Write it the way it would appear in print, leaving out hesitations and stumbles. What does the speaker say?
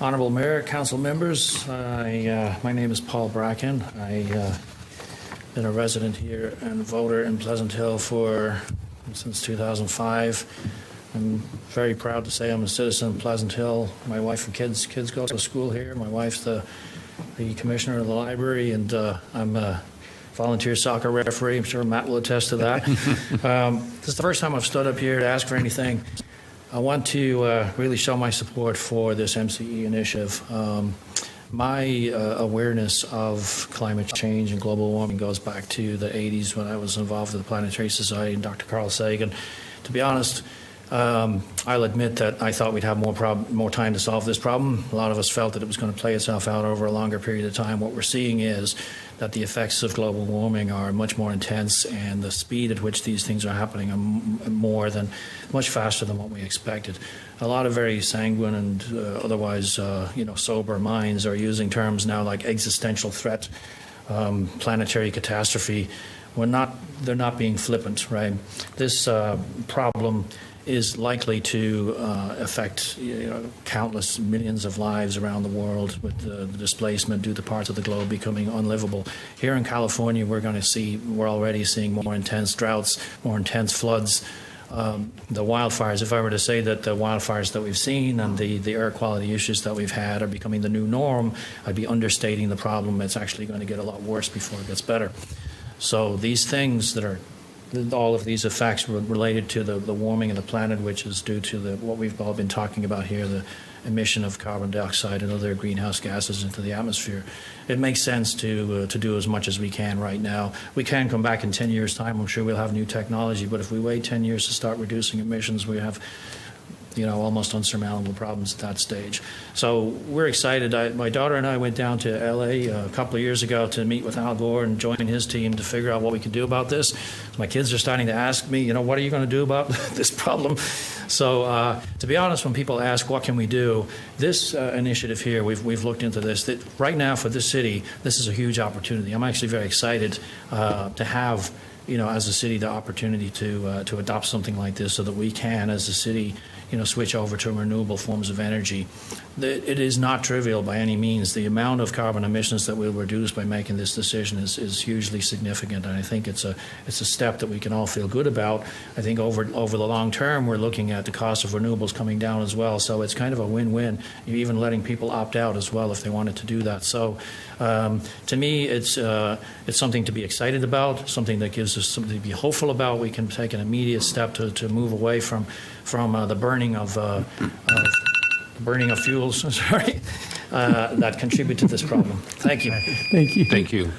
Honorable Mayor, Council members, my name is Paul Bracken. I've been a resident here and voter in Pleasant Hill since 2005. I'm very proud to say I'm a citizen of Pleasant Hill. My wife and kids go to school here. My wife's the commissioner of the library, and I'm a volunteer soccer referee. I'm sure Matt will attest to that. This is the first time I've stood up here to ask for anything. I want to really show my support for this MCE initiative. My awareness of climate change and global warming goes back to the 80s when I was involved with the Planetary Society and Dr. Carl Sagan. To be honest, I'll admit that I thought we'd have more time to solve this problem. A lot of us felt that it was going to play itself out over a longer period of time. What we're seeing is that the effects of global warming are much more intense, and the speed at which these things are happening are much faster than what we expected. A lot of very sanguine and otherwise sober minds are using terms now like existential threat, planetary catastrophe. They're not being flippant, right? This problem is likely to affect countless millions of lives around the world, with the displacement due to parts of the globe becoming unlivable. Here in California, we're already seeing more intense droughts, more intense floods. The wildfires, if I were to say that the wildfires that we've seen and the air quality issues that we've had are becoming the new norm, I'd be understating the problem. It's actually going to get a lot worse before it gets better. So these things all of these effects related to the warming of the planet, which is due to what we've all been talking about here, the emission of carbon dioxide and other greenhouse gases into the atmosphere. It makes sense to do as much as we can right now. We can come back in 10 years' time. I'm sure we'll have new technology, but if we wait 10 years to start reducing emissions, we have almost unsurmountable problems at that stage. So we're excited. My daughter and I went down to L.A. a couple of years ago to meet with Al Gore and join his team to figure out what we could do about this. My kids are starting to ask me, what are you going to do about this problem? So to be honest, when people ask what can we do, this initiative here, we've looked into this. That right now for this city, this is a huge opportunity. I'm actually very excited to have as a city, the opportunity to adopt something like this so that we can, as a city, switch over to renewable forms of energy. It is not trivial by any means. The amount of carbon emissions that we'll reduce by making this decision is hugely significant, and I think it's a step that we can all feel good about. I think over the long term, we're looking at the cost of renewables coming down as well, so it's kind of a win-win. You're even letting people opt out as well if they wanted to do that. So to me, it's something to be excited about, something that gives us something to be hopeful about. We can take an immediate step to move away from the burning of fuels that contribute to this problem. Thank you. Thank you. Thank you.